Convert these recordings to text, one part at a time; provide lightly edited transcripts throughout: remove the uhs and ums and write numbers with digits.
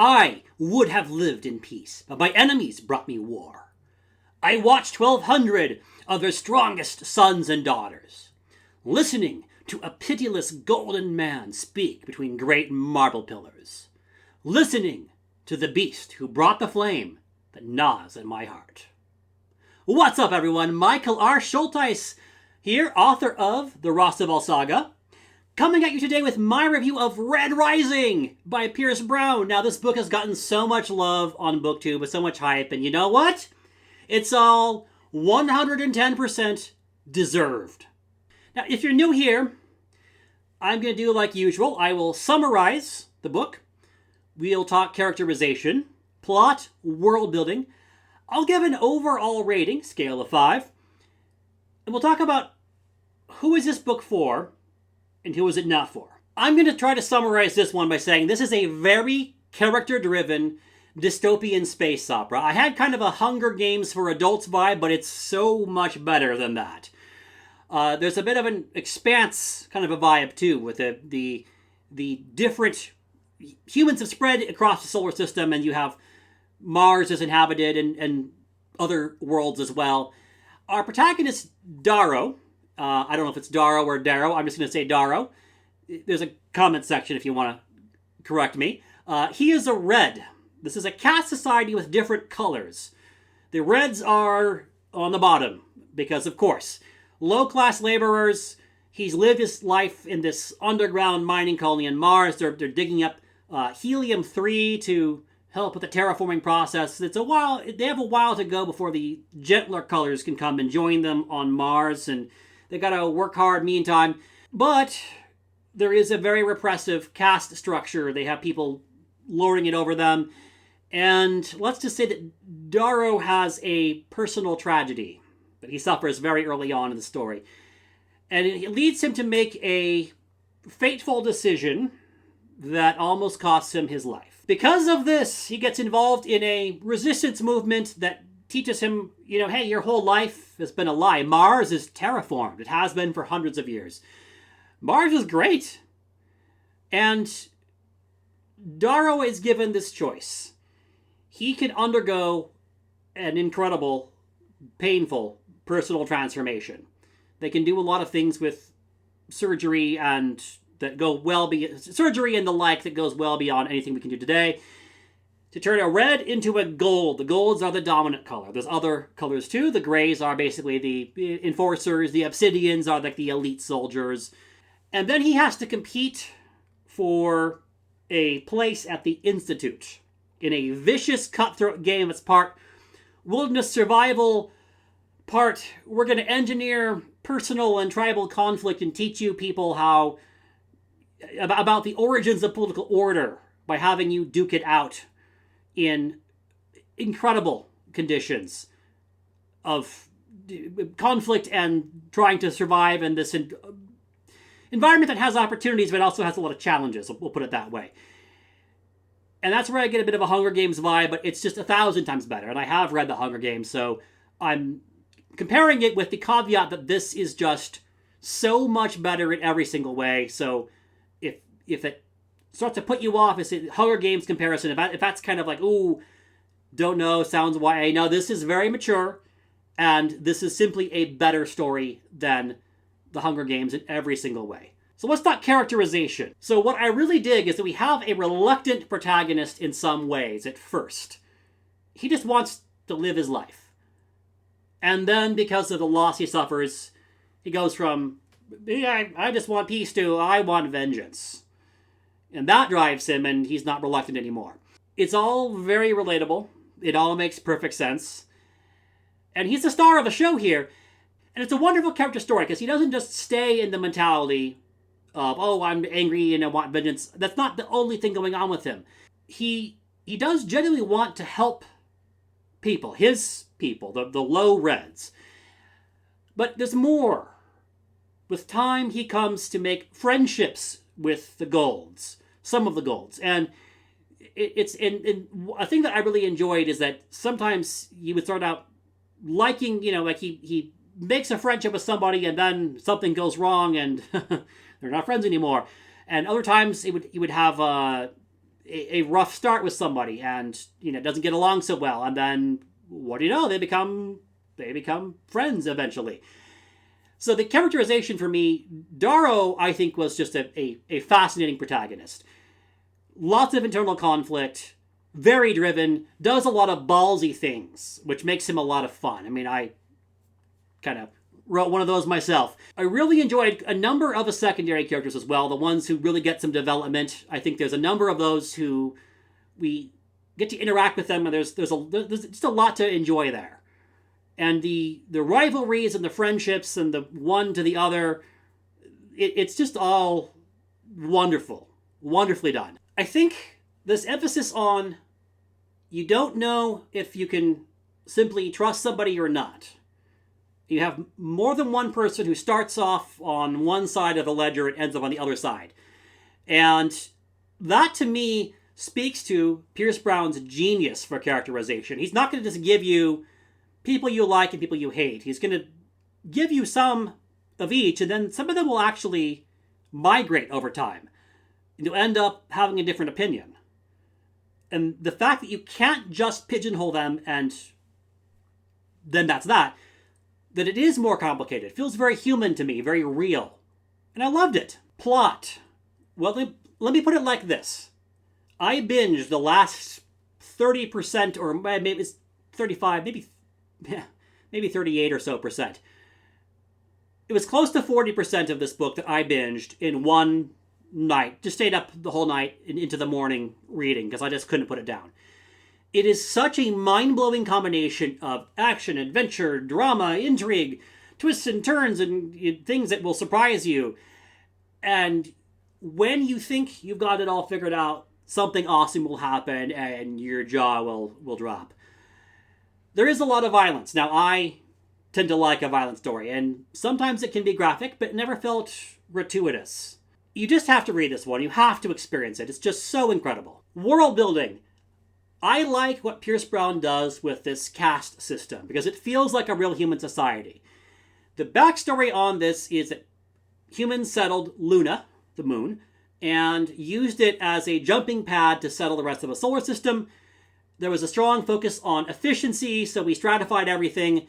I would have lived in peace, but my enemies brought me war. I watched 1,200 of their strongest sons and daughters, listening to a pitiless golden man speak between great marble pillars, listening to the beast who brought the flame that gnaws at my heart. What's up, everyone? Michael R. Schulteis here, author of the Rostival Saga, coming at you today with my review of Red Rising by Pierce Brown. Now, this book has gotten so much love on BookTube with so much hype, and you know what? It's all 110% deserved. Now, if you're new here, I'm going to do like usual. I will summarize the book. We'll talk characterization, plot, world building. I'll give an overall rating, scale of 5. And we'll talk about who is this book for and who is it not for. I'm going to try to summarize this one by saying this is a very character-driven dystopian space opera. I had kind of a Hunger Games for adults vibe, but it's so much better than that. There's a bit of an Expanse kind of a vibe too, with the different humans have spread across the solar system, and you have Mars is inhabited and other worlds as well. Our protagonist, Darrow, I don't know if it's Darrow or Darrow, I'm just going to say Darrow. There's a comment section if you want to correct me. He is a red. This is a caste society with different colors. The reds are on the bottom because, of course, low-class laborers. He's lived his life in this underground mining colony on Mars. They're digging up helium-3 to help with the terraforming process. They have a while to go before the gentler colors can come and join them on Mars, and they gotta work hard meantime. But there is a very repressive caste structure. They have people lording it over them. And let's just say that Darrow has a personal tragedy that he suffers very early on in the story. And it leads him to make a fateful decision that almost costs him his life. Because of this, he gets involved in a resistance movement that teaches him, hey, your whole life has been a lie. Mars is terraformed. It has been for hundreds of years. Mars is great. And Darrow is given this choice. He can undergo an incredible, painful personal transformation. They can do a lot of things with surgery and that go well beyond surgery and the like that goes well beyond anything we can do today. To turn a red into a gold. The golds are the dominant color. There's other colors too. The grays are basically the enforcers. The obsidians are like the elite soldiers. And then he has to compete for a place at the Institute in a vicious cutthroat game. It's part wilderness survival, part we're going to engineer personal and tribal conflict and teach you people how about the origins of political order by having you duke it out in incredible conditions of conflict and trying to survive in this environment that has opportunities but also has a lot of challenges, we'll put it that way. And that's where I get a bit of a Hunger Games vibe, but it's just 1,000 times better. And I have read the Hunger Games, so I'm comparing it with the caveat that this is just so much better in every single way. So if it starts to put you off, it's a Hunger Games comparison. If that's kind of like, ooh, don't know, sounds YA. No, this is very mature, and this is simply a better story than the Hunger Games in every single way. So let's talk characterization. So what I really dig is that we have a reluctant protagonist in some ways at first. He just wants to live his life. And then because of the loss he suffers, he goes from, I just want peace to, I want vengeance. And that drives him, and he's not reluctant anymore. It's all very relatable. It all makes perfect sense. And he's the star of the show here. And it's a wonderful character story, because he doesn't just stay in the mentality of, I'm angry and I want vengeance. That's not the only thing going on with him. He does genuinely want to help people, his people, the low reds. But there's more. With time, he comes to make friendships with the golds, some of the golds. And it's a thing that I really enjoyed is that sometimes you would start out liking, like he makes a friendship with somebody and then something goes wrong and they're not friends anymore. And other times he would have a rough start with somebody and, doesn't get along so well. And then, what do you know? They become friends eventually. So the characterization for me, Darrow, I think, was just a fascinating protagonist. Lots of internal conflict, very driven, does a lot of ballsy things, which makes him a lot of fun. I mean, I kind of wrote one of those myself. I really enjoyed a number of the secondary characters as well, the ones who really get some development. I think there's a number of those who we get to interact with them, and there's just a lot to enjoy there. And the rivalries and the friendships and the one to the other, it's just all wonderful. Wonderfully done. I think this emphasis on you don't know if you can simply trust somebody or not. You have more than one person who starts off on one side of the ledger and ends up on the other side. And that, to me, speaks to Pierce Brown's genius for characterization. He's not going to just give you people you like and people you hate. He's going to give you some of each, and then some of them will actually migrate over time. And you'll end up having a different opinion. And the fact that you can't just pigeonhole them and then that's that it is more complicated. It feels very human to me, very real. And I loved it. Plot. Well, let me put it like this. I binged the last 30%, or maybe it's 35, maybe 38 or so percent. It was close to 40% of this book that I binged in one night. Just stayed up the whole night and into the morning reading because I just couldn't put it down. It is such a mind-blowing combination of action, adventure, drama, intrigue, twists and turns, and things that will surprise you. And when you think you've got it all figured out, something awesome will happen and your jaw will drop. There is a lot of violence. Now, I tend to like a violent story, and sometimes it can be graphic, but it never felt gratuitous. You just have to read this one. You have to experience it. It's just so incredible. World building. I like what Pierce Brown does with this caste system because it feels like a real human society. The backstory on this is that humans settled Luna, the moon, and used it as a jumping pad to settle the rest of the solar system. There was a strong focus on efficiency, so we stratified everything.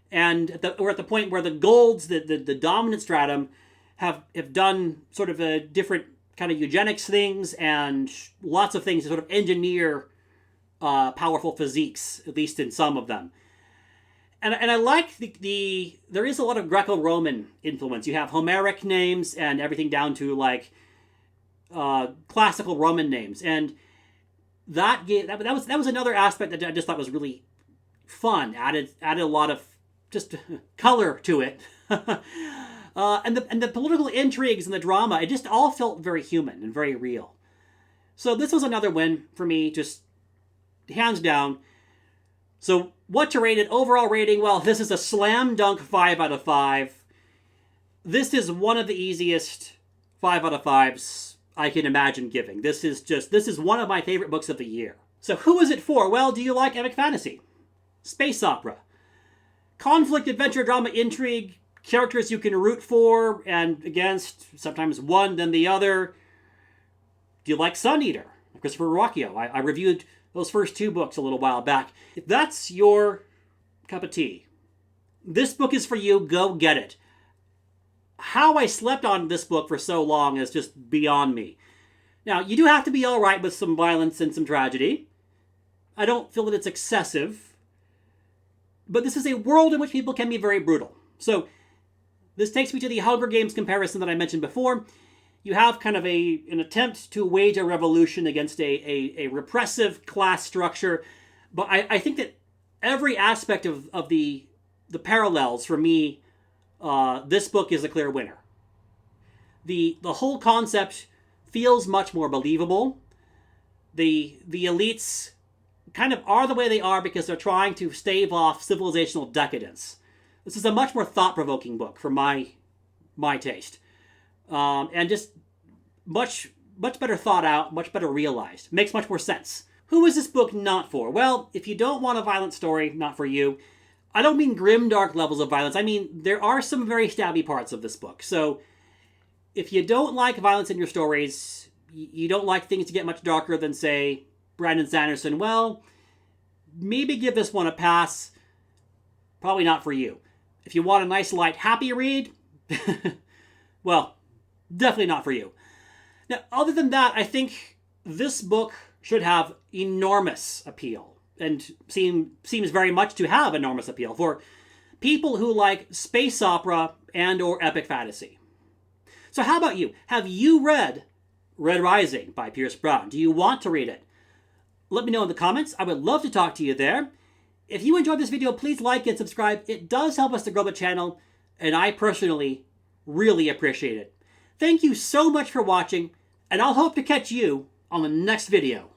And we're at the point where the golds, the dominant stratum, have done sort of a different kind of eugenics things and lots of things to sort of engineer powerful physiques, at least in some of them. And I like there is a lot of Greco-Roman influence. You have Homeric names and everything down to like classical Roman names. And that was another aspect that I just thought was really fun. Added a lot of just color to it. And the political intrigues and the drama, it just all felt very human and very real. So this was another win for me, just hands down. So what to rate it? Overall rating, well, this is a slam dunk 5 out of 5. This is one of the easiest 5 out of 5s I can imagine giving. This is one of my favorite books of the year. So who is it for? Well, do you like epic fantasy? Space opera. Conflict, adventure, drama, intrigue, characters you can root for and against, sometimes one then the other. Do you like Sun Eater? Christopher Ruocchio. I reviewed those first 2 books a little while back. If that's your cup of tea, this book is for you. Go get it. How I slept on this book for so long is just beyond me. Now, you do have to be all right with some violence and some tragedy. I don't feel that it's excessive. But this is a world in which people can be very brutal. So this takes me to the Hunger Games comparison that I mentioned before. You have kind of an attempt to wage a revolution against a repressive class structure. But I think that every aspect of the parallels for me, this book is a clear winner. The whole concept feels much more believable. The elites kind of are the way they are because they're trying to stave off civilizational decadence. This is a much more thought-provoking book for my taste. And just much better thought out, much better realized. Makes much more sense. Who is this book not for? Well, if you don't want a violent story, not for you. I don't mean grimdark levels of violence. I mean, there are some very stabby parts of this book. So if you don't like violence in your stories, you don't like things to get much darker than, say, Brandon Sanderson, well, maybe give this one a pass. Probably not for you. If you want a nice, light, happy read, well, definitely not for you. Now, other than that, I think this book should have enormous appeal, and seems very much to have enormous appeal for people who like space opera and or epic fantasy. So how about you? Have you read Red Rising by Pierce Brown? Do you want to read it? Let me know in the comments. I would love to talk to you there. If you enjoyed this video, please like and subscribe. It does help us to grow the channel, and I personally really appreciate it. Thank you so much for watching, and I'll hope to catch you on the next video.